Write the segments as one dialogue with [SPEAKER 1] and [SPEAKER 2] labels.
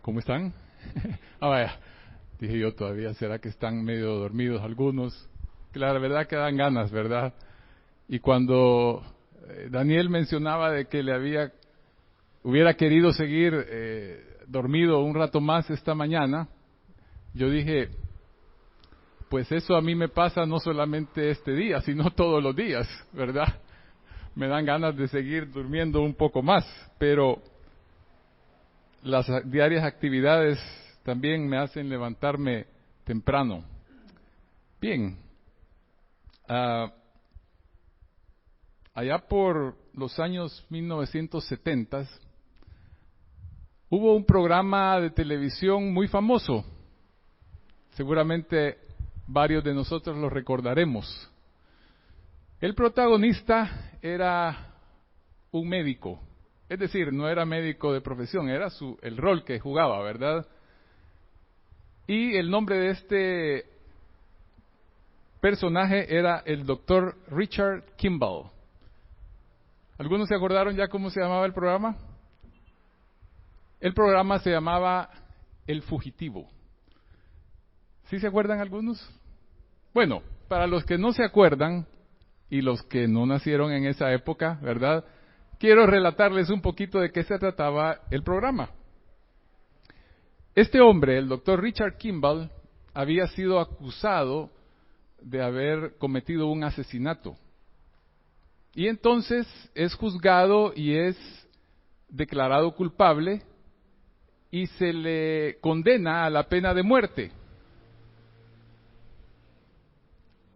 [SPEAKER 1] ¿Cómo están? Vaya, dije yo todavía, ¿será que están medio dormidos algunos? Que la verdad que dan ganas, ¿verdad? Y cuando Daniel mencionaba de que hubiera querido seguir dormido un rato más esta mañana, yo dije, pues eso a mí me pasa no solamente este día, sino todos los días, ¿verdad? Me dan ganas de seguir durmiendo un poco más, pero las diarias actividades también me hacen levantarme temprano. Bien, allá por los años 1970 hubo un programa de televisión muy famoso. Seguramente varios de nosotros lo recordaremos. El protagonista era un médico, es decir, no era médico de profesión, era el rol que jugaba, ¿verdad? Y el nombre de este personaje era el doctor Richard Kimball. ¿Algunos se acordaron ya cómo se llamaba el programa? El programa se llamaba El Fugitivo. ¿Sí se acuerdan algunos? Bueno, para los que no se acuerdan y los que no nacieron en esa época, ¿verdad? Quiero relatarles un poquito de qué se trataba el programa. Este hombre, el doctor Richard Kimball, había sido acusado de haber cometido un asesinato. Y entonces es juzgado y es declarado culpable y se le condena a la pena de muerte.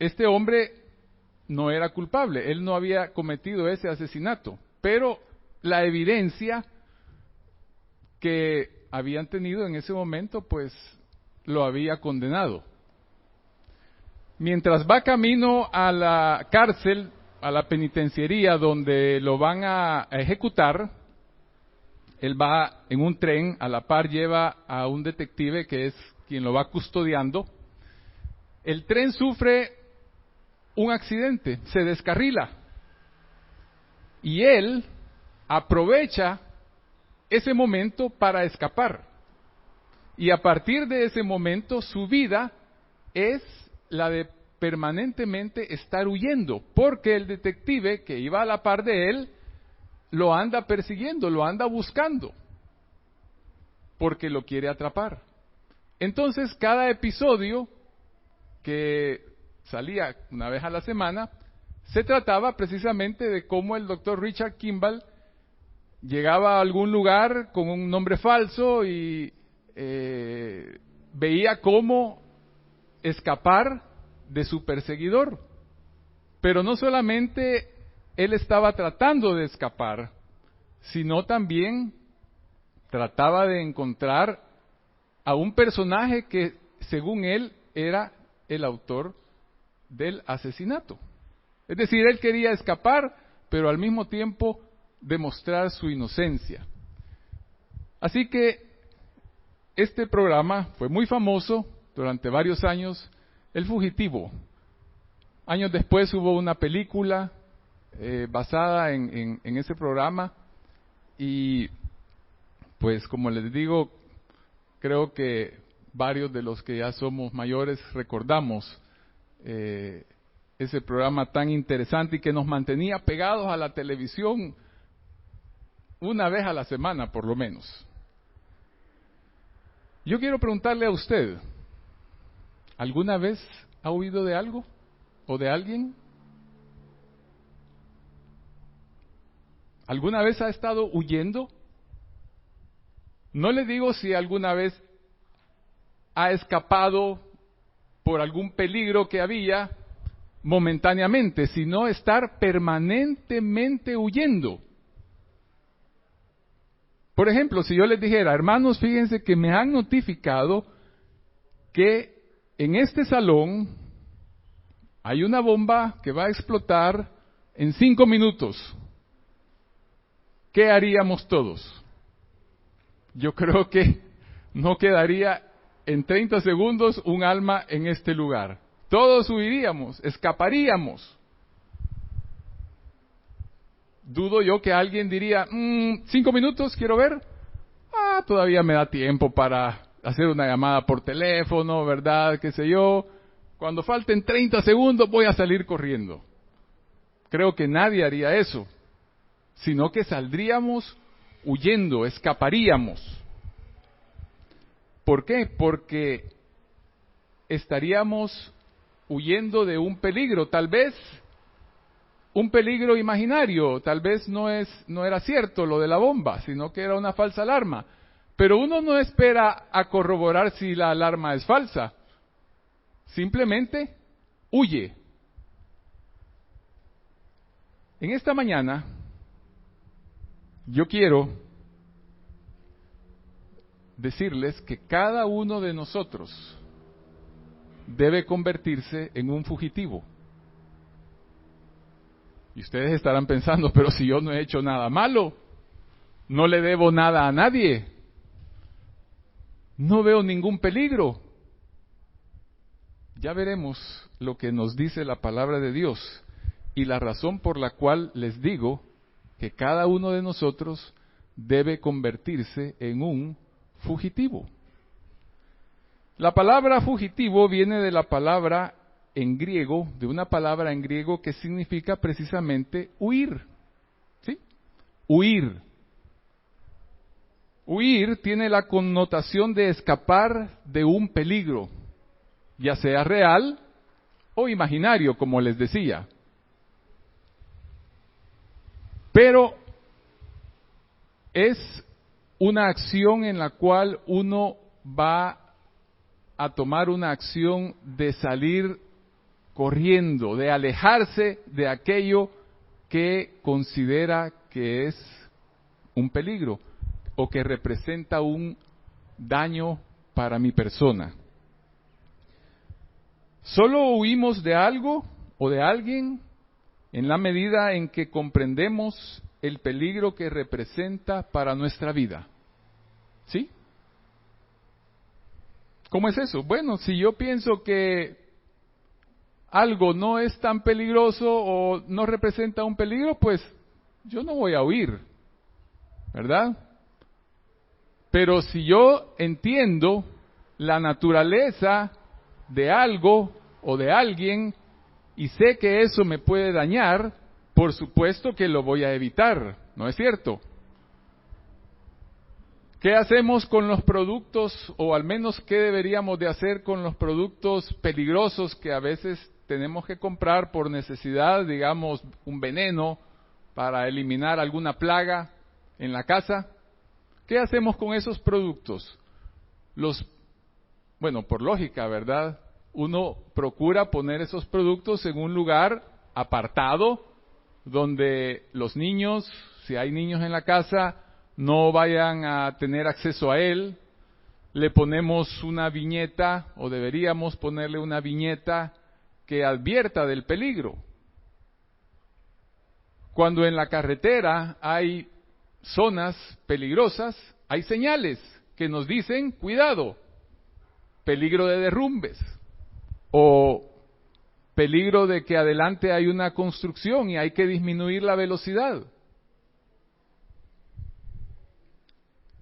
[SPEAKER 1] Este hombre no era culpable, él no había cometido ese asesinato, pero la evidencia que habían tenido en ese momento, pues lo había condenado. Mientras va camino a la cárcel, a la penitenciaría donde lo van a ejecutar, él va en un tren, a la par lleva a un detective que es quien lo va custodiando. El tren sufre un accidente, se descarrila y él aprovecha ese momento para escapar. Y a partir de ese momento su vida es la de permanentemente estar huyendo, porque el detective que iba a la par de él lo anda persiguiendo, lo anda buscando, porque lo quiere atrapar. Entonces cada episodio que salía una vez a la semana se trataba precisamente de cómo el doctor Richard Kimball llegaba a algún lugar con un nombre falso y veía cómo escapar de su perseguidor. Pero no solamente él estaba tratando de escapar, sino también trataba de encontrar a un personaje que, según él, era el autor del asesinato. Es decir, él quería escapar, pero al mismo tiempo demostrar su inocencia. Así que este programa fue muy famoso durante varios años, El Fugitivo. Años después hubo una película basada en ese programa y pues como les digo, creo que varios de los que ya somos mayores recordamos ese programa tan interesante y que nos mantenía pegados a la televisión una vez a la semana por lo menos. Yo quiero preguntarle a usted, ¿alguna vez ha oído de algo o de alguien? ¿Alguna vez ha estado huyendo? No le digo si alguna vez ha escapado por algún peligro que había momentáneamente, sino estar permanentemente huyendo. Por ejemplo, si yo les dijera, hermanos, fíjense que me han notificado que en este salón hay una bomba que va a explotar en 5 minutos. ¿Qué haríamos todos? Yo creo que no quedaría en 30 segundos un alma en este lugar. Todos huiríamos, escaparíamos. Dudo yo que alguien diría, 5 minutos, quiero ver. todavía me da tiempo para hacer una llamada por teléfono, ¿verdad? Qué sé yo. Cuando falten 30 segundos voy a salir corriendo. Creo que nadie haría eso, sino que saldríamos huyendo, escaparíamos. ¿Por qué? Porque estaríamos huyendo de un peligro, tal vez un peligro imaginario, tal vez no era cierto lo de la bomba, sino que era una falsa alarma. Pero uno no espera a corroborar si la alarma es falsa, simplemente huye. En esta mañana, yo quiero decirles que cada uno de nosotros debe convertirse en un fugitivo. Y ustedes estarán pensando, pero si yo no he hecho nada malo, no le debo nada a nadie, no veo ningún peligro. Ya veremos lo que nos dice la palabra de Dios y la razón por la cual les digo que cada uno de nosotros debe convertirse en un fugitivo. La palabra fugitivo viene de la palabra en griego, de una palabra en griego que significa precisamente huir. ¿Sí? Huir. Huir tiene la connotación de escapar de un peligro, ya sea real o imaginario, como les decía. Pero es una acción en la cual uno va a tomar una acción de salir corriendo, de alejarse de aquello que considera que es un peligro o que representa un daño para mi persona. Solo huimos de algo o de alguien en la medida en que comprendemos el peligro que representa para nuestra vida. ¿Sí? ¿Cómo es eso? Bueno, si yo pienso que algo no es tan peligroso o no representa un peligro, pues yo no voy a huir, ¿verdad? Pero si yo entiendo la naturaleza de algo o de alguien y sé que eso me puede dañar, por supuesto que lo voy a evitar, ¿no es cierto? ¿Qué hacemos con los productos, o al menos qué deberíamos de hacer con los productos peligrosos que a veces tenemos que comprar por necesidad, digamos, un veneno para eliminar alguna plaga en la casa? ¿Qué hacemos con esos productos? Bueno, por lógica, ¿verdad? Uno procura poner esos productos en un lugar apartado, donde los niños, si hay niños en la casa, no vayan a tener acceso a él. Le ponemos una viñeta, o deberíamos ponerle una viñeta que advierta del peligro. Cuando en la carretera hay zonas peligrosas, hay señales que nos dicen, cuidado, peligro de derrumbes, o peligro de que adelante hay una construcción y hay que disminuir la velocidad.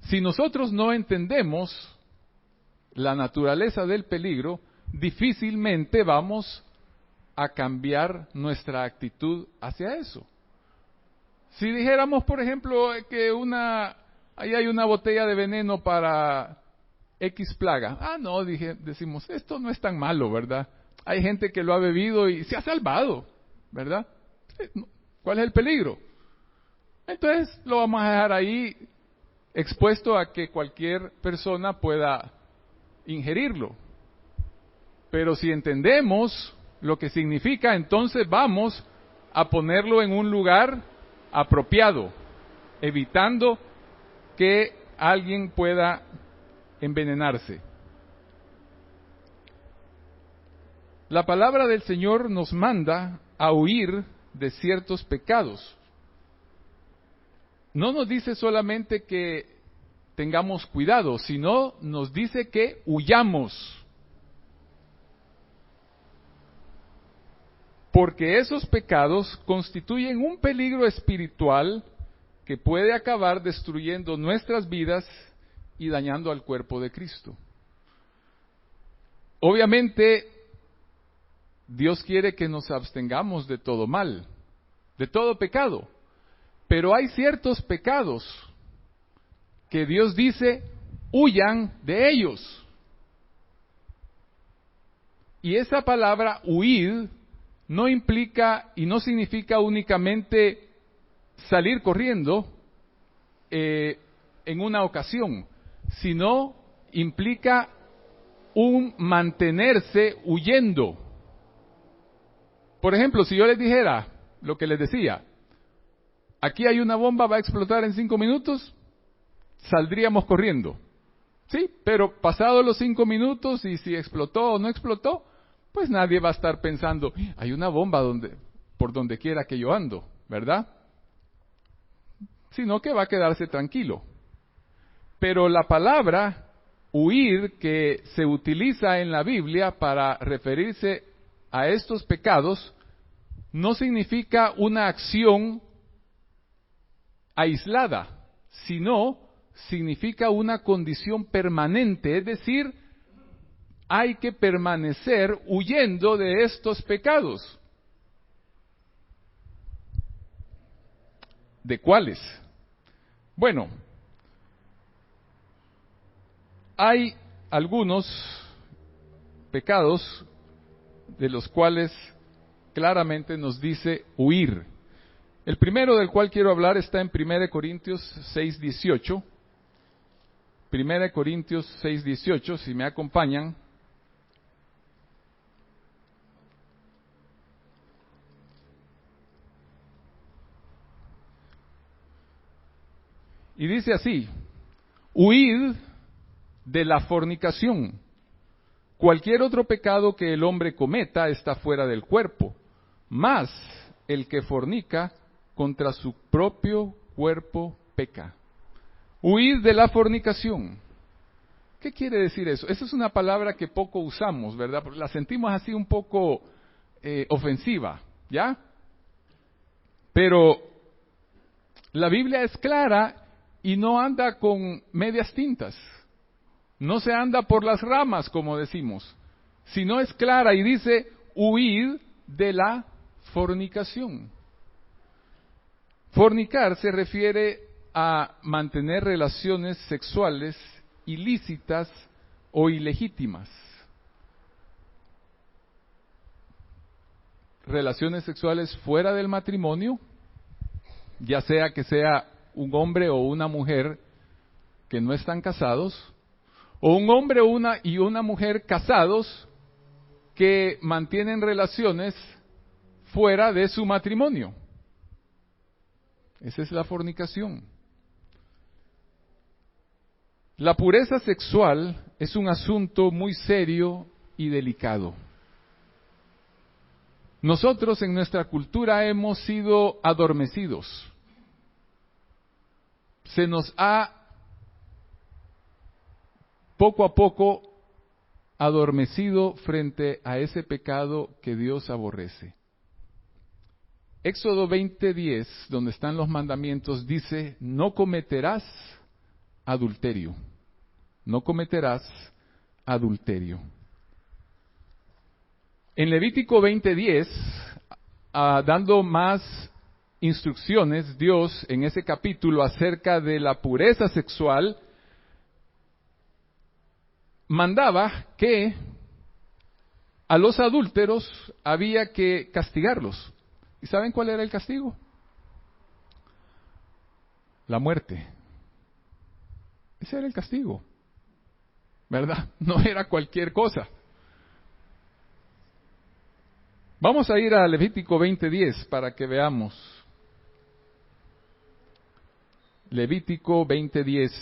[SPEAKER 1] Si nosotros no entendemos la naturaleza del peligro, difícilmente vamos a cambiar nuestra actitud hacia eso. Si dijéramos, por ejemplo, que ahí hay una botella de veneno para X plaga. No, decimos, esto no es tan malo, ¿verdad? Hay gente que lo ha bebido y se ha salvado, ¿verdad? ¿Cuál es el peligro? Entonces lo vamos a dejar ahí expuesto a que cualquier persona pueda ingerirlo. Pero si entendemos lo que significa, entonces vamos a ponerlo en un lugar apropiado, evitando que alguien pueda envenenarse. La palabra del Señor nos manda a huir de ciertos pecados. No nos dice solamente que tengamos cuidado, sino nos dice que huyamos. Porque esos pecados constituyen un peligro espiritual que puede acabar destruyendo nuestras vidas y dañando al cuerpo de Cristo. Obviamente, Dios quiere que nos abstengamos de todo mal, de todo pecado, pero hay ciertos pecados que Dios dice, huyan de ellos. Y esa palabra huir no implica y no significa únicamente salir corriendo en una ocasión, sino implica un mantenerse huyendo. Por ejemplo, si yo les dijera lo que les decía, aquí hay una bomba, va a explotar en 5 minutos, saldríamos corriendo. Sí, pero pasados los 5 minutos y si explotó o no explotó, pues nadie va a estar pensando, hay una bomba por donde quiera que yo ando, ¿verdad? Sino que va a quedarse tranquilo. Pero la palabra huir que se utiliza en la Biblia para referirse a estos pecados no significa una acción aislada, sino significa una condición permanente, es decir, hay que permanecer huyendo de estos pecados. ¿De cuáles? Bueno, hay algunos pecados de los cuales claramente nos dice huir. El primero del cual quiero hablar está en 1 Corintios 6:18. 1 Corintios 6:18, si me acompañan. Y dice así, huid de la fornicación. Cualquier otro pecado que el hombre cometa está fuera del cuerpo, mas el que fornica contra su propio cuerpo peca. Huid de la fornicación. ¿Qué quiere decir eso? Esa es una palabra que poco usamos, ¿verdad? Porque la sentimos así un poco ofensiva, ¿ya? Pero la Biblia es clara y no anda con medias tintas. No se anda por las ramas, como decimos, sino es clara y dice, huid de la fornicación. Fornicar se refiere a mantener relaciones sexuales ilícitas o ilegítimas. Relaciones sexuales fuera del matrimonio, ya sea que sea un hombre o una mujer que no están casados, o un hombre y una mujer casados que mantienen relaciones fuera de su matrimonio. Esa es la fornicación. La pureza sexual es un asunto muy serio y delicado. Nosotros en nuestra cultura hemos sido adormecidos. Se nos ha poco a poco adormecido frente a ese pecado que Dios aborrece. Éxodo 20:10, donde están los mandamientos, dice, no cometerás adulterio. No cometerás adulterio. En Levítico 20:10, dando más instrucciones, Dios en ese capítulo acerca de la pureza sexual, mandaba que a los adúlteros había que castigarlos. ¿Y saben cuál era el castigo? La muerte. Ese era el castigo, ¿verdad? No era cualquier cosa. Vamos a ir a Levítico 20:10 para que veamos. Levítico 20:10.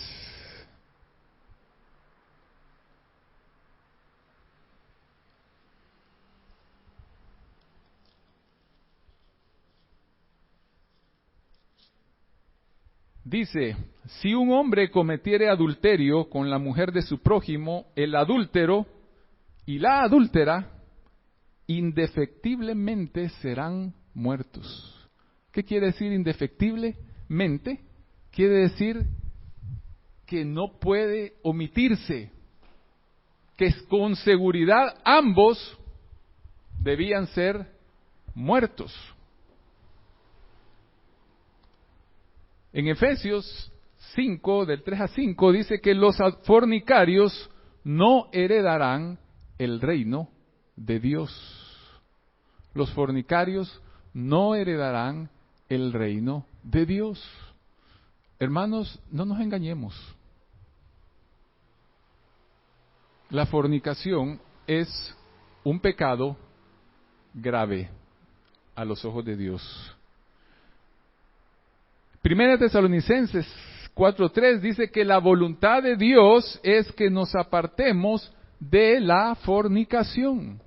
[SPEAKER 1] Dice, si un hombre cometiere adulterio con la mujer de su prójimo, el adúltero y la adúltera indefectiblemente serán muertos. ¿Qué quiere decir indefectiblemente? Quiere decir que no puede omitirse, que con seguridad ambos debían ser muertos. En Efesios 5, del 3 a 5, dice que los fornicarios no heredarán el reino de Dios. Los fornicarios no heredarán el reino de Dios. Hermanos, no nos engañemos. La fornicación es un pecado grave a los ojos de Dios. Primera Tesalonicenses 4:3 dice que la voluntad de Dios es que nos apartemos de la fornicación.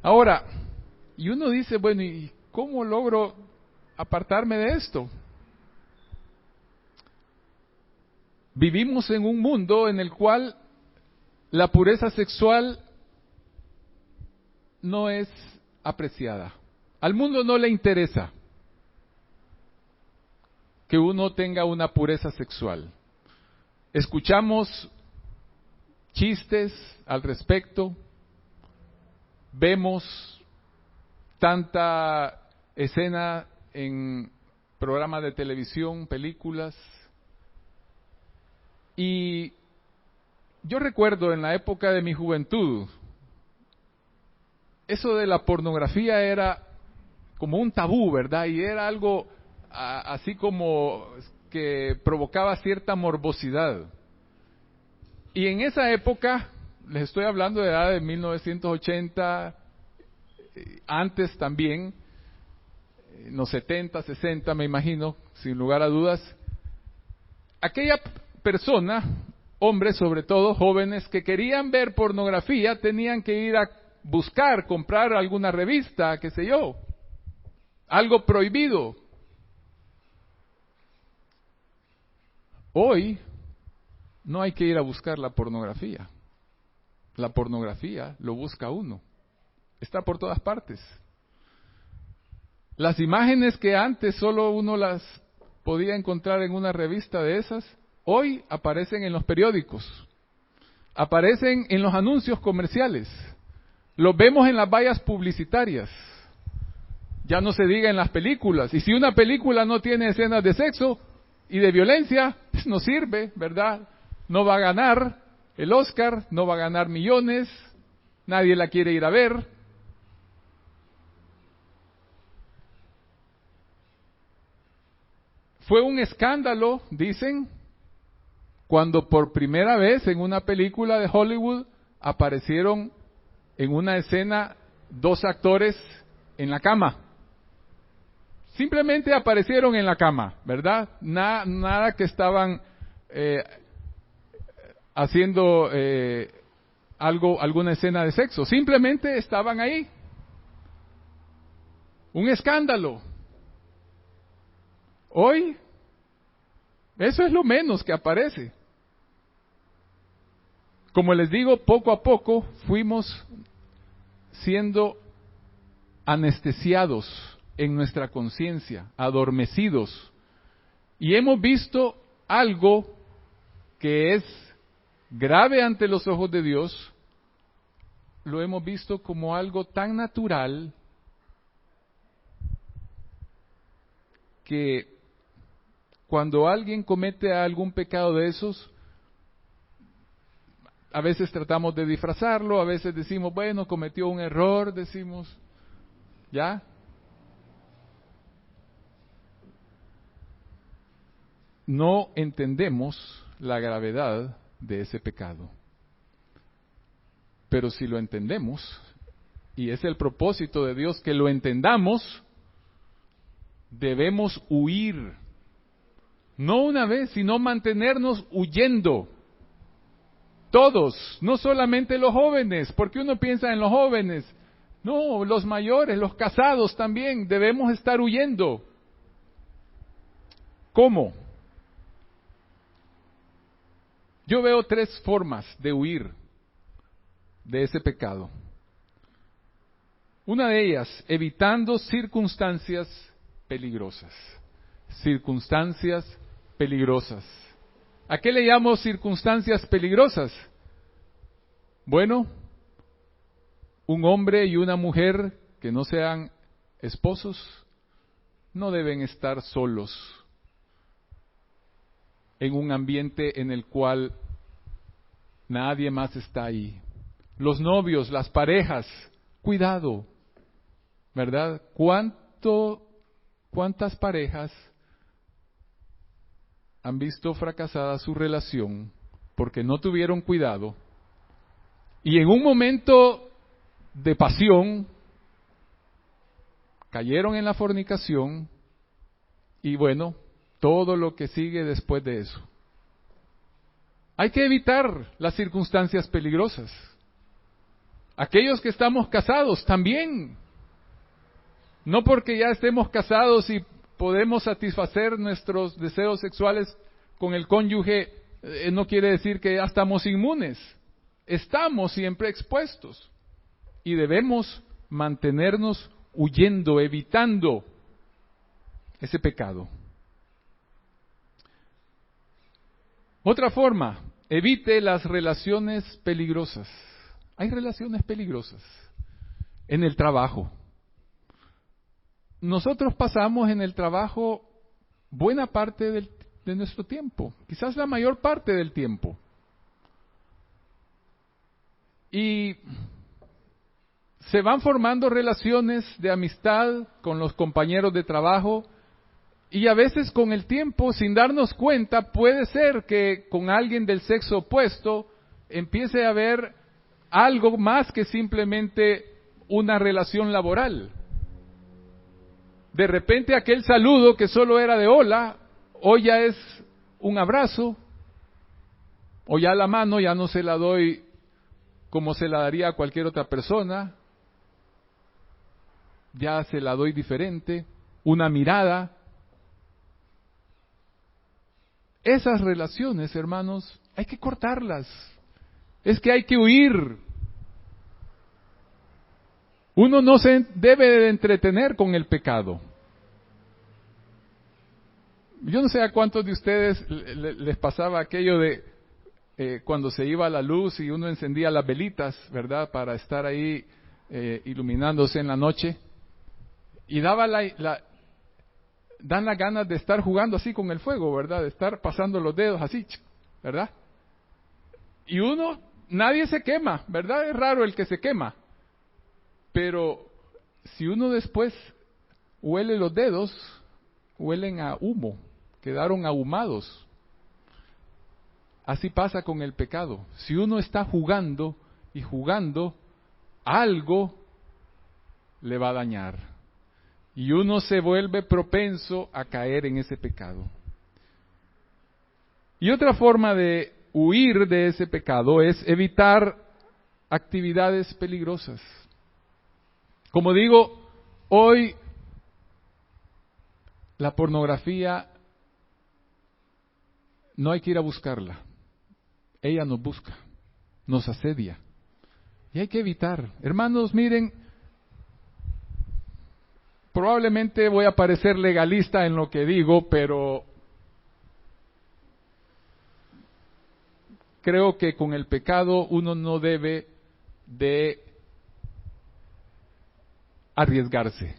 [SPEAKER 1] Ahora, y uno dice, bueno, ¿y cómo logro apartarme de esto? Vivimos en un mundo en el cual la pureza sexual no es apreciada. Al mundo no le interesa que uno tenga una pureza sexual. Escuchamos chistes al respecto, vemos tanta escena en programas de televisión, películas, y yo recuerdo en la época de mi juventud, eso de la pornografía era como un tabú, ¿verdad? Y era algo así como que provocaba cierta morbosidad. Y en esa época, les estoy hablando de edad de 1980, antes también, en los 70, 60 me imagino, sin lugar a dudas, aquella persona, hombres sobre todo, jóvenes, que querían ver pornografía, tenían que ir a buscar, comprar alguna revista, qué sé yo, algo prohibido. Hoy no hay que ir a buscar la pornografía. La pornografía lo busca uno. Está por todas partes. Las imágenes que antes solo uno las podía encontrar en una revista de esas, hoy aparecen en los periódicos, aparecen en los anuncios comerciales, los vemos en las vallas publicitarias, ya no se diga en las películas. Y si una película no tiene escenas de sexo y de violencia, pues no sirve, ¿verdad? No va a ganar el Oscar, no va a ganar millones, nadie la quiere ir a ver. Fue un escándalo, dicen, cuando por primera vez en una película de Hollywood aparecieron en una escena dos actores en la cama. Simplemente aparecieron en la cama, ¿verdad? Nada que estaban haciendo alguna escena de sexo. Simplemente estaban ahí. Un escándalo. Hoy, eso es lo menos que aparece. Como les digo, poco a poco fuimos siendo anestesiados en nuestra conciencia, adormecidos, y hemos visto algo que es grave ante los ojos de Dios, lo hemos visto como algo tan natural que cuando alguien comete algún pecado de esos, a veces tratamos de disfrazarlo, a veces decimos, bueno, cometió un error, decimos, ¿ya? No entendemos la gravedad de ese pecado. Pero si lo entendemos, y es el propósito de Dios que lo entendamos, debemos huir. No una vez, sino mantenernos huyendo. Todos, no solamente los jóvenes, porque uno piensa en los jóvenes. No, los mayores, los casados también, debemos estar huyendo. ¿Cómo? Yo veo tres formas de huir de ese pecado. Una de ellas, evitando circunstancias peligrosas. circunstancias peligrosas. ¿A qué le llamo circunstancias peligrosas? Bueno, un hombre y una mujer que no sean esposos no deben estar solos en un ambiente en el cual nadie más está ahí. Los novios, las parejas, cuidado, ¿verdad? ¿Cuántas parejas han visto fracasada su relación porque no tuvieron cuidado y en un momento de pasión cayeron en la fornicación y bueno, todo lo que sigue después de eso? Hay que evitar las circunstancias peligrosas. Aquellos que estamos casados también. No porque ya estemos casados y podemos satisfacer nuestros deseos sexuales con el cónyuge, no quiere decir que ya estamos inmunes. Estamos siempre expuestos y debemos mantenernos huyendo, evitando ese pecado. Otra forma, evite las relaciones peligrosas. Hay relaciones peligrosas en el trabajo. Nosotros pasamos en el trabajo buena parte de nuestro tiempo, quizás la mayor parte del tiempo. Y se van formando relaciones de amistad con los compañeros de trabajo y a veces con el tiempo, sin darnos cuenta, puede ser que con alguien del sexo opuesto empiece a haber algo más que simplemente una relación laboral. De repente aquel saludo que solo era de hola, hoy ya es un abrazo, o ya la mano ya no se la doy como se la daría a cualquier otra persona, ya se la doy diferente, una mirada. Esas relaciones, hermanos, hay que cortarlas. Es que hay que huir. Uno no se debe de entretener con el pecado. Yo no sé a cuántos de ustedes les pasaba aquello de cuando se iba la luz y uno encendía las velitas, ¿verdad? Para estar ahí iluminándose en la noche. Y dan las ganas de estar jugando así con el fuego, ¿verdad? De estar pasando los dedos así, ¿verdad? Y nadie se quema, ¿verdad? Es raro el que se quema. Pero si uno después huele los dedos, huelen a humo, quedaron ahumados. Así pasa con el pecado. Si uno está jugando y jugando, algo le va a dañar. Y uno se vuelve propenso a caer en ese pecado. Y otra forma de huir de ese pecado es evitar actividades peligrosas. Como digo, hoy la pornografía no hay que ir a buscarla. Ella nos busca, nos asedia. Y hay que evitar. Hermanos, miren, probablemente voy a parecer legalista en lo que digo, pero creo que con el pecado uno no debe de arriesgarse.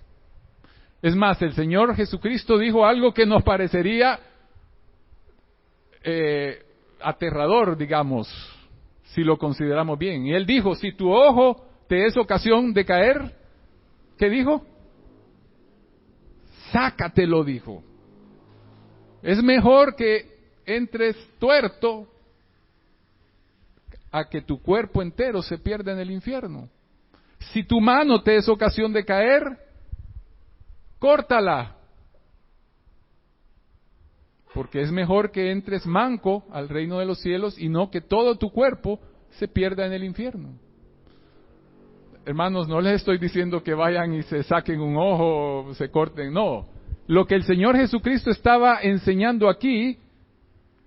[SPEAKER 1] Es más, el Señor Jesucristo dijo algo que nos parecería aterrador, digamos, si lo consideramos bien. Y Él dijo, si tu ojo te es ocasión de caer, ¿qué dijo? Sácatelo, dijo. Es mejor que entres tuerto a que tu cuerpo entero se pierda en el infierno. Si tu mano te es ocasión de caer, córtala. Porque es mejor que entres manco al reino de los cielos y no que todo tu cuerpo se pierda en el infierno. Hermanos, no les estoy diciendo que vayan y se saquen un ojo o se corten, no. Lo que el Señor Jesucristo estaba enseñando aquí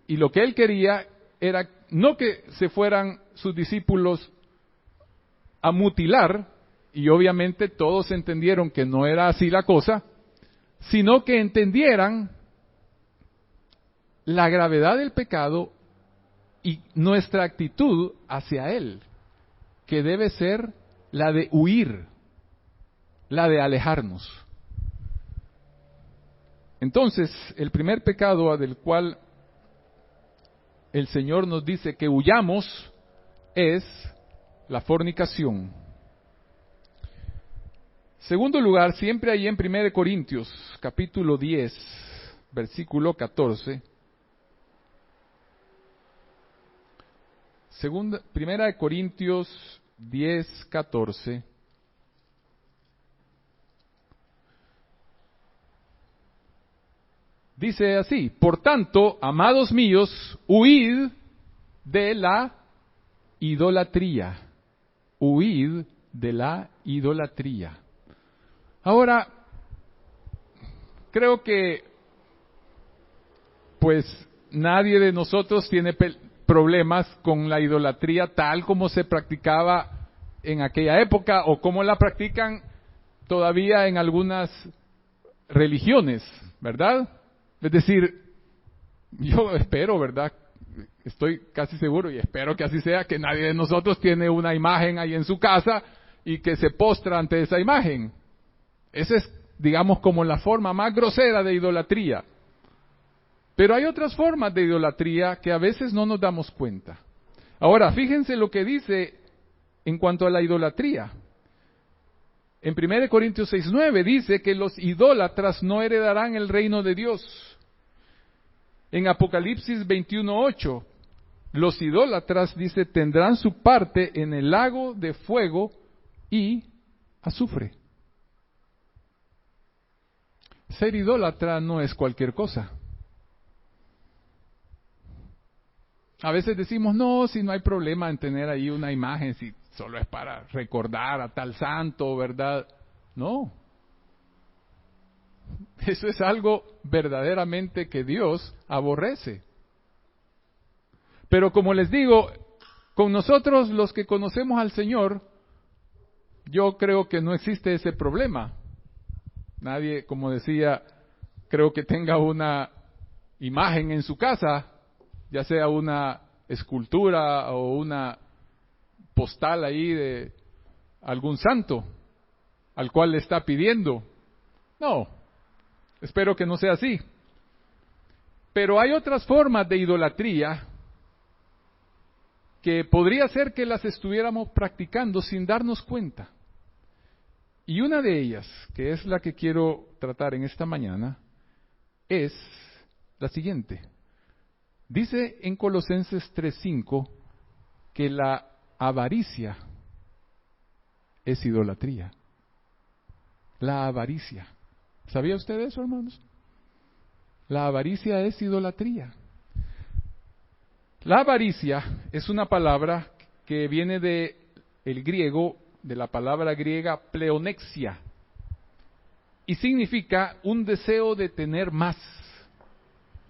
[SPEAKER 1] y lo que Él quería era no que se fueran sus discípulos a mutilar, y obviamente todos entendieron que no era así la cosa, sino que entendieran la gravedad del pecado y nuestra actitud hacia él, que debe ser la de huir, la de alejarnos. Entonces, el primer pecado del cual el Señor nos dice que huyamos es la fornicación. Segundo lugar, siempre ahí en 1 Corintios, capítulo 10, versículo 14. 1 Corintios 10, 14. Dice así: por tanto, amados míos, huid de la idolatría. Huid de la idolatría. Ahora, creo que pues nadie de nosotros tiene problemas con la idolatría tal como se practicaba en aquella época o como la practican todavía en algunas religiones, ¿verdad? Es decir, yo espero, ¿verdad? Estoy casi seguro y espero que así sea, que nadie de nosotros tiene una imagen ahí en su casa y que se postra ante esa imagen. Esa es, digamos, como la forma más grosera de idolatría. Pero hay otras formas de idolatría que a veces no nos damos cuenta. Ahora, fíjense lo que dice en cuanto a la idolatría. En 1 Corintios 6:9 dice que los idólatras no heredarán el reino de Dios. En Apocalipsis 21:8, los idólatras, dice, tendrán su parte en el lago de fuego y azufre. Ser idólatra no es cualquier cosa. A veces decimos, no, si no hay problema en tener ahí una imagen, si solo es para recordar a tal santo, ¿verdad? No. Eso es algo verdaderamente que Dios aborrece. Pero como les digo, con nosotros los que conocemos al Señor, yo creo que no existe ese problema. Nadie, como decía, creo que tenga una imagen en su casa, ya sea una escultura o una postal ahí de algún santo al cual le está pidiendo. No, espero que no sea así. Pero hay otras formas de idolatría que podría ser que las estuviéramos practicando sin darnos cuenta. Y una de ellas, que es la que quiero tratar en esta mañana, es la siguiente. Dice en Colosenses 3:5 que la avaricia es idolatría. La avaricia. ¿Sabía usted eso, hermanos? La avaricia es idolatría. La avaricia es una palabra que viene de el griego, de la palabra griega pleonexia, y significa un deseo de tener más.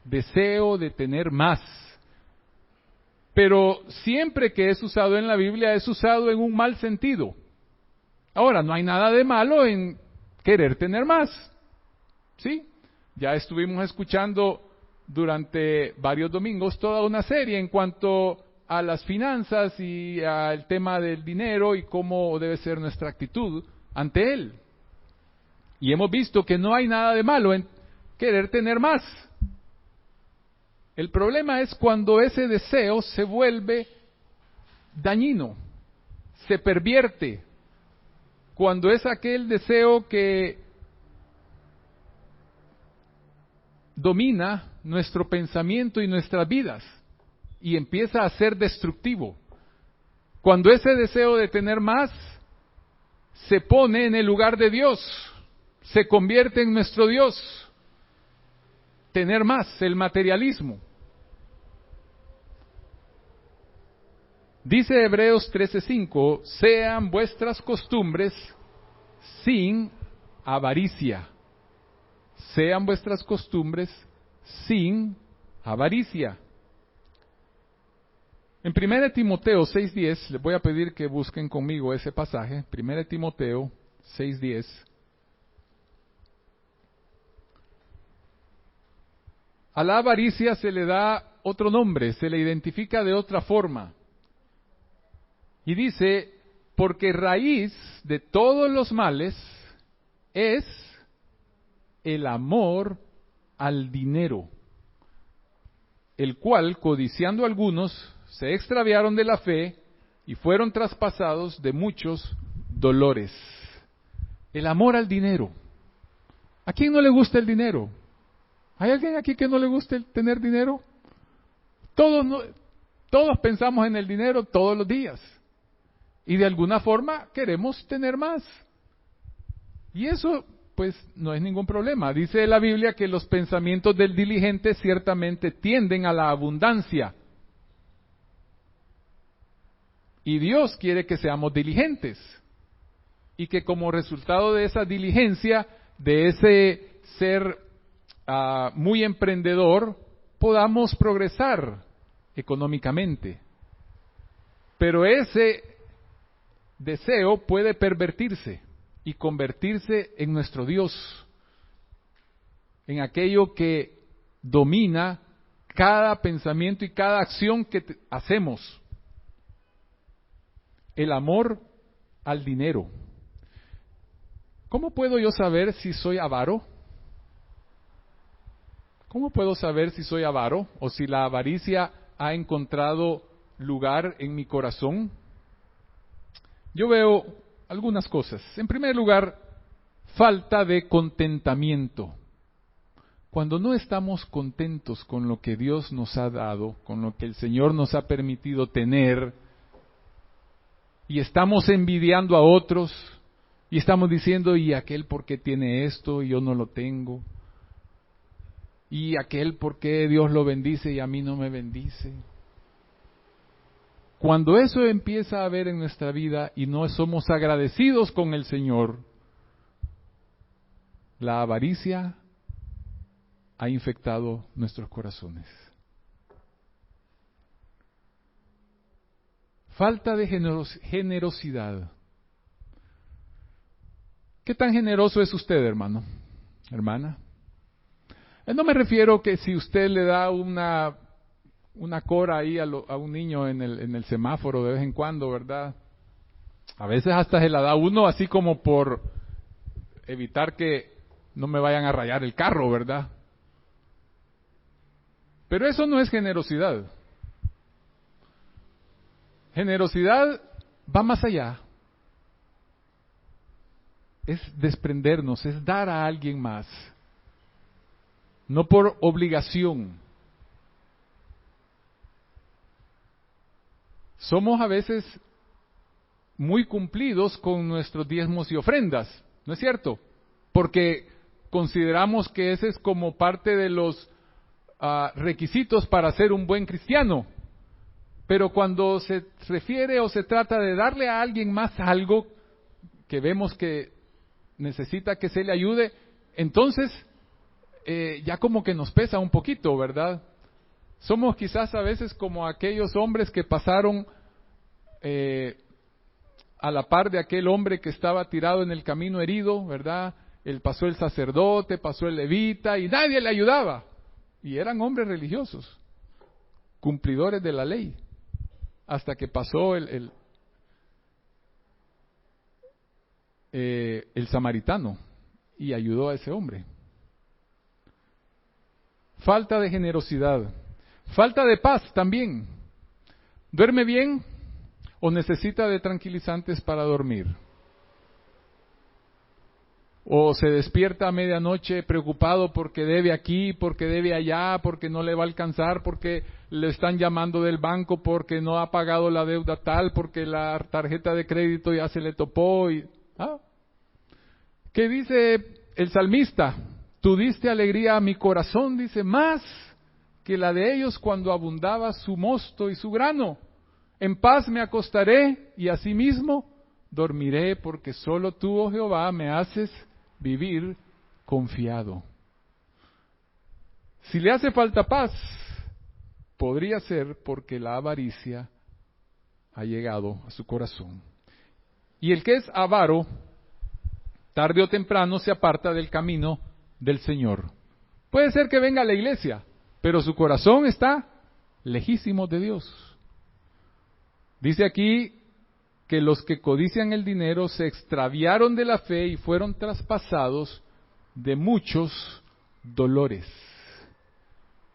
[SPEAKER 1] Deseo de tener más. Pero siempre que es usado en la Biblia es usado en un mal sentido. Ahora, no hay nada de malo en querer tener más. ¿Sí? Ya estuvimos escuchando durante varios domingos toda una serie en cuanto a las finanzas y al tema del dinero y cómo debe ser nuestra actitud ante él. Y hemos visto que no hay nada de malo en querer tener más. El problema es cuando ese deseo se vuelve dañino, se pervierte, cuando es aquel deseo que domina nuestro pensamiento y nuestras vidas y empieza a ser destructivo. Cuando ese deseo de tener más se pone en el lugar de Dios, se convierte en nuestro Dios. Tener más, el materialismo. Dice Hebreos 13:5, sean vuestras costumbres sin avaricia. Sean vuestras costumbres sin avaricia. En 1 Timoteo 6:10, les voy a pedir que busquen conmigo ese pasaje, 1 Timoteo 6:10. A la avaricia se le da otro nombre, se le identifica de otra forma. Y dice, porque raíz de todos los males es el amor al dinero, el cual, codiciando algunos, se extraviaron de la fe y fueron traspasados de muchos dolores. El amor al dinero. ¿A quién no le gusta el dinero? ¿Hay alguien aquí que no le guste tener dinero? Todos pensamos en el dinero todos los días. Y de alguna forma queremos tener más. Y eso, pues, no es ningún problema. Dice la Biblia que los pensamientos del diligente ciertamente tienden a la abundancia. Y Dios quiere que seamos diligentes. Y que como resultado de esa diligencia, de ese ser muy emprendedor, podamos progresar económicamente. Pero ese deseo puede pervertirse y convertirse en nuestro Dios, en aquello que domina cada pensamiento y cada acción que hacemos. El amor al dinero. ¿Cómo puedo yo saber si soy avaro? ¿Cómo puedo saber si soy avaro o si la avaricia ha encontrado lugar en mi corazón? Yo veo algunas cosas. En primer lugar, falta de contentamiento. Cuando no estamos contentos con lo que Dios nos ha dado, con lo que el Señor nos ha permitido tener, y estamos envidiando a otros, y estamos diciendo, ¿y aquel por qué tiene esto y yo no lo tengo? ¿Y aquel por qué Dios lo bendice y a mí no me bendice? Cuando eso empieza a haber en nuestra vida y no somos agradecidos con el Señor, la avaricia ha infectado nuestros corazones. Falta de generosidad. ¿Qué tan generoso es usted, hermano? Hermana. No me refiero que si usted le da una cora ahí a un niño en el semáforo de vez en cuando, ¿verdad? A veces hasta se la da uno así como por evitar que no me vayan a rayar el carro, ¿verdad? Pero eso no es generosidad. Generosidad va más allá. Es desprendernos, es dar a alguien más. No por obligación. Somos a veces muy cumplidos con nuestros diezmos y ofrendas, ¿no es cierto? Porque consideramos que ese es como parte de los requisitos para ser un buen cristiano. Pero cuando se refiere o se trata de darle a alguien más algo que vemos que necesita que se le ayude, entonces ya como que nos pesa un poquito, ¿verdad? Somos quizás a veces como aquellos hombres que pasaron a la par de aquel hombre que estaba tirado en el camino herido, ¿verdad? Pasó el sacerdote, pasó el levita y nadie le ayudaba. Y eran hombres religiosos, cumplidores de la ley, hasta que pasó el samaritano y ayudó a ese hombre. Falta de generosidad. Falta de paz también. ¿Duerme bien o necesita de tranquilizantes para dormir? ¿O se despierta a medianoche preocupado porque debe aquí, porque debe allá, porque no le va a alcanzar, porque le están llamando del banco, porque no ha pagado la deuda tal, porque la tarjeta de crédito ya se le topó? ¿Qué dice el salmista? Tú diste alegría a mi corazón, dice, más que la de ellos cuando abundaba su mosto y su grano. En paz me acostaré y asimismo dormiré, porque solo tú, oh Jehová, me haces vivir confiado. Si le hace falta paz, podría ser porque la avaricia ha llegado a su corazón. Y el que es avaro, tarde o temprano se aparta del camino del Señor. Puede ser que venga a la iglesia, pero su corazón está lejísimo de Dios. Dice aquí que los que codician el dinero se extraviaron de la fe y fueron traspasados de muchos dolores.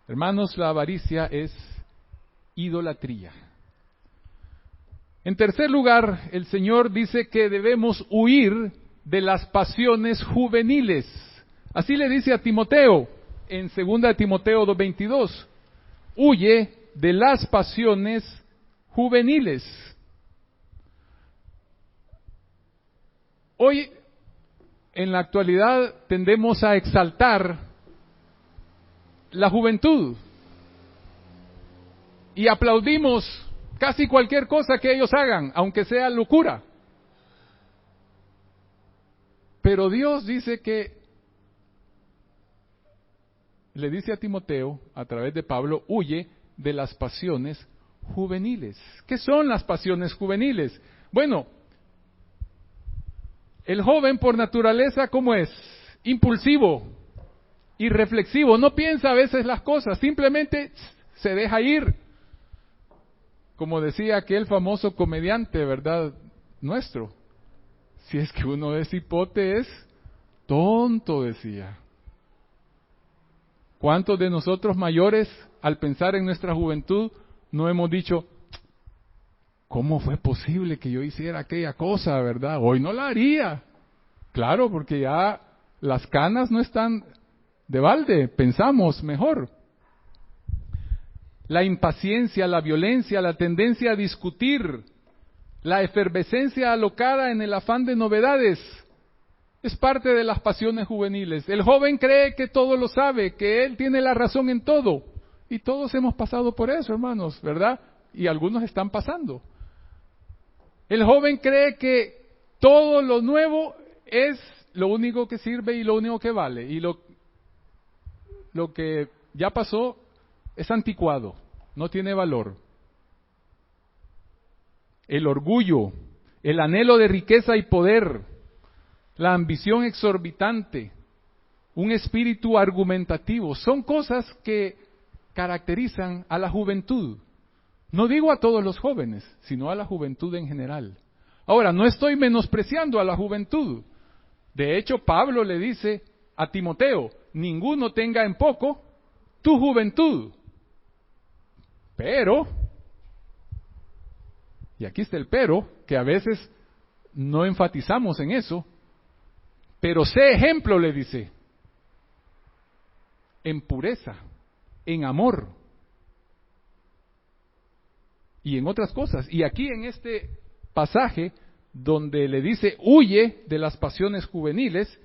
[SPEAKER 1] Hermanos, la avaricia es idolatría. En tercer lugar, el Señor dice que debemos huir de las pasiones juveniles. Así le dice a Timoteo en 2 Timoteo 2:22. Huye de las pasiones juveniles. Hoy, en la actualidad, tendemos a exaltar la juventud y aplaudimos casi cualquier cosa que ellos hagan, aunque sea locura. Pero Dios dice que, le dice a Timoteo, a través de Pablo, huye de las pasiones juveniles. ¿Qué son las pasiones juveniles? Bueno, el joven por naturaleza, ¿cómo es? Impulsivo, irreflexivo, no piensa a veces las cosas, simplemente se deja ir. Como decía aquel famoso comediante, ¿verdad? Nuestro. Si es que uno es hipote, es tonto, decía. ¿Cuántos de nosotros mayores, al pensar en nuestra juventud, no hemos dicho, ¿cómo fue posible que yo hiciera aquella cosa, verdad? Hoy no la haría. Claro, porque ya las canas no están de balde, pensamos mejor. La impaciencia, la violencia, la tendencia a discutir, la efervescencia alocada en el afán de novedades, es parte de las pasiones juveniles. El joven cree que todo lo sabe, que él tiene la razón en todo. Y todos hemos pasado por eso, hermanos, ¿verdad? Y algunos están pasando. El joven cree que todo lo nuevo es lo único que sirve y lo único que vale. Y lo que ya pasó es anticuado, no tiene valor. El orgullo, el anhelo de riqueza y poder, la ambición exorbitante, un espíritu argumentativo, son cosas que caracterizan a la juventud. No digo a todos los jóvenes, sino a la juventud en general. Ahora, no estoy menospreciando a la juventud. De hecho, Pablo le dice a Timoteo, ninguno tenga en poco tu juventud. Pero, y aquí está el pero, que a veces no enfatizamos en eso, pero sé ejemplo, le dice, en pureza, en amor y en otras cosas. Y aquí en este pasaje donde le dice huye de las pasiones juveniles,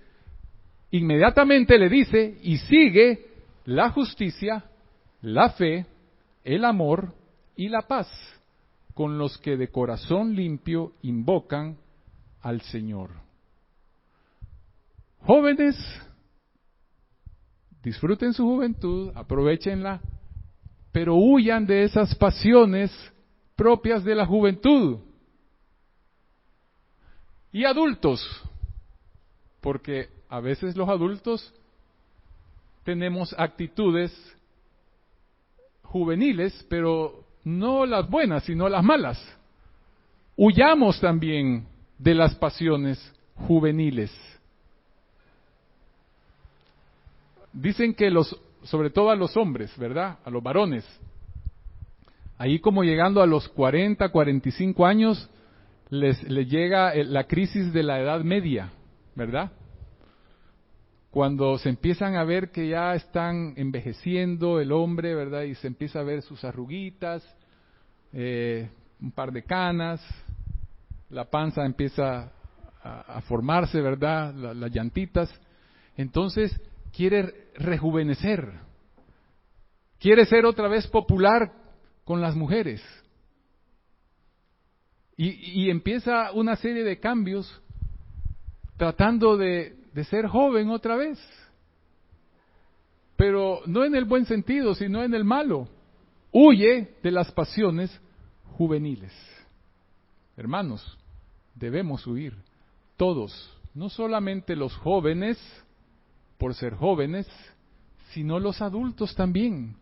[SPEAKER 1] inmediatamente le dice y sigue la justicia, la fe, el amor y la paz con los que de corazón limpio invocan al Señor. Jóvenes, disfruten su juventud, aprovechenla, pero huyan de esas pasiones propias de la juventud. Y adultos, porque a veces los adultos tenemos actitudes juveniles, pero no las buenas, sino las malas. Huyamos también de las pasiones juveniles. Dicen que sobre todo a los hombres, ¿verdad? A los varones. Ahí como llegando a los 40, 45 años, les llega la crisis de la edad media, ¿verdad? Cuando se empiezan a ver que ya están envejeciendo el hombre, ¿verdad? Y se empieza a ver sus arruguitas, un par de canas, la panza empieza a formarse, ¿verdad? Las llantitas. Entonces quiere rejuvenecer, quiere ser otra vez popular con las mujeres. Y empieza una serie de cambios tratando de ser joven otra vez. Pero no en el buen sentido, sino en el malo. Huye de las pasiones juveniles. Hermanos, debemos huir. Todos, no solamente los jóvenes, por ser jóvenes, sino los adultos también.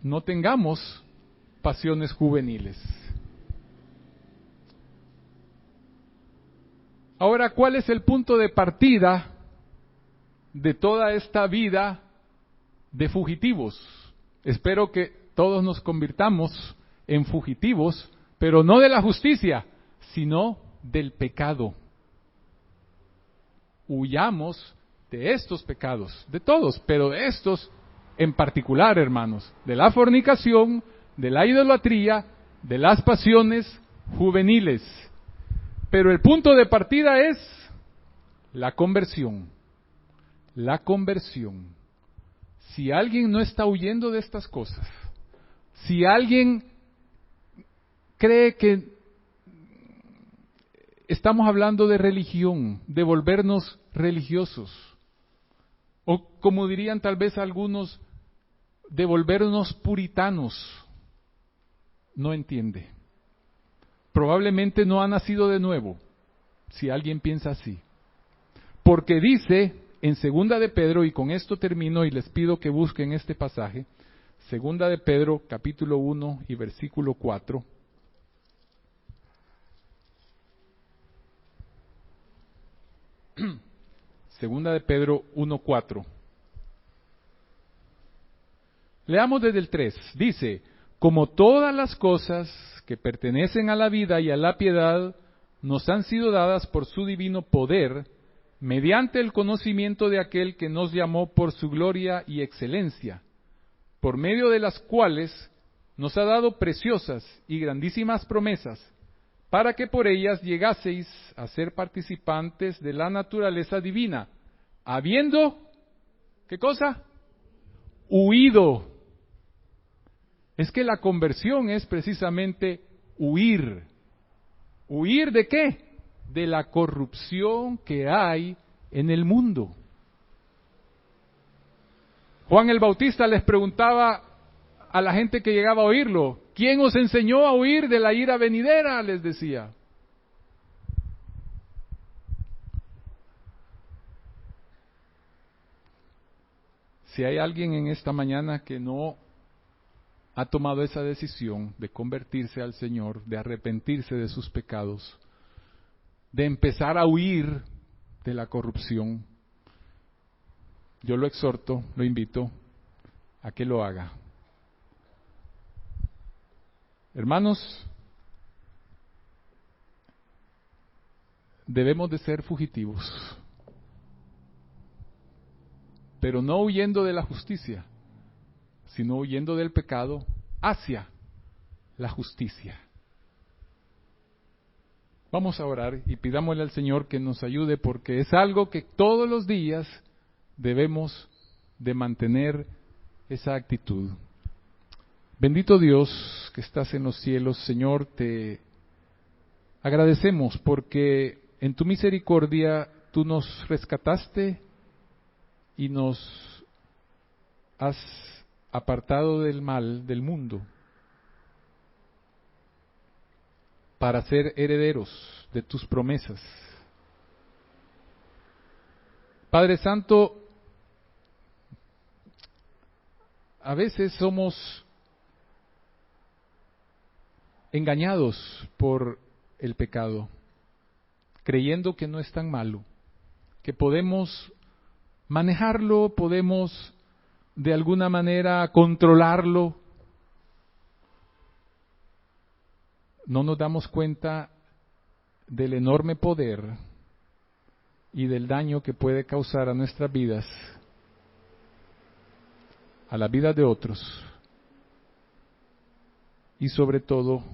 [SPEAKER 1] no tengamos pasiones juveniles. Ahora, ¿cuál es el punto de partida de toda esta vida de fugitivos? Espero que todos nos convirtamos en fugitivos, pero no de la justicia, sino del pecado. Huyamos de estos pecados, de todos, pero de estos en particular, hermanos, de la fornicación, de la idolatría, de las pasiones juveniles. Pero el punto de partida es la conversión. La conversión. Si alguien no está huyendo de estas cosas, si alguien cree que estamos hablando de religión, de volvernos religiosos, o como dirían tal vez algunos, de volvernos puritanos, no entiende. Probablemente no ha nacido de nuevo, si alguien piensa así. Porque dice en Segunda de Pedro, y con esto termino y les pido que busquen este pasaje, Segunda de Pedro, capítulo 1 y versículo 4. Segunda de Pedro 1:4. Leamos desde el 3. Dice, como todas las cosas que pertenecen a la vida y a la piedad nos han sido dadas por su divino poder, mediante el conocimiento de aquel que nos llamó por su gloria y excelencia, por medio de las cuales nos ha dado preciosas y grandísimas promesas, para que por ellas llegaseis a ser participantes de la naturaleza divina, habiendo, ¿qué cosa? Huido. Es que la conversión es precisamente huir. ¿Huir de qué? De la corrupción que hay en el mundo. Juan el Bautista les preguntaba a la gente que llegaba a oírlo, ¿quién os enseñó a huir de la ira venidera?, les decía. Si hay alguien en esta mañana que no ha tomado esa decisión de convertirse al Señor, de arrepentirse de sus pecados, de empezar a huir de la corrupción, yo lo exhorto, lo invito a que lo haga. Hermanos, debemos de ser fugitivos, pero no huyendo de la justicia, sino huyendo del pecado hacia la justicia. Vamos a orar y pidámosle al Señor que nos ayude, porque es algo que todos los días debemos de mantener esa actitud. Bendito Dios que estás en los cielos, Señor, te agradecemos porque en tu misericordia tú nos rescataste y nos has apartado del mal del mundo para ser herederos de tus promesas. Padre Santo, a veces somos engañados por el pecado, creyendo que no es tan malo, que podemos manejarlo, podemos de alguna manera controlarlo. No nos damos cuenta del enorme poder y del daño que puede causar a nuestras vidas, a la vida de otros, y sobre todo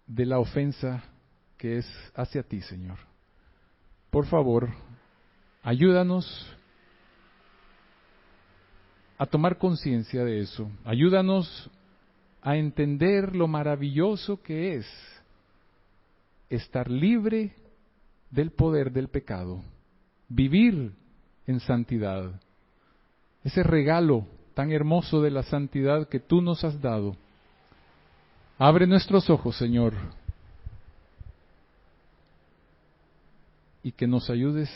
[SPEAKER 1] de la ofensa que es hacia ti, Señor. Por favor, ayúdanos a tomar conciencia de eso. Ayúdanos a entender lo maravilloso que es estar libre del poder del pecado, vivir en santidad, ese regalo tan hermoso de la santidad que tú nos has dado. Abre nuestros ojos, Señor, y que nos ayudes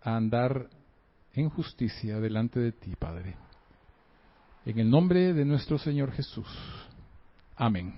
[SPEAKER 1] a andar en justicia delante de ti, Padre. En el nombre de nuestro Señor Jesús. Amén.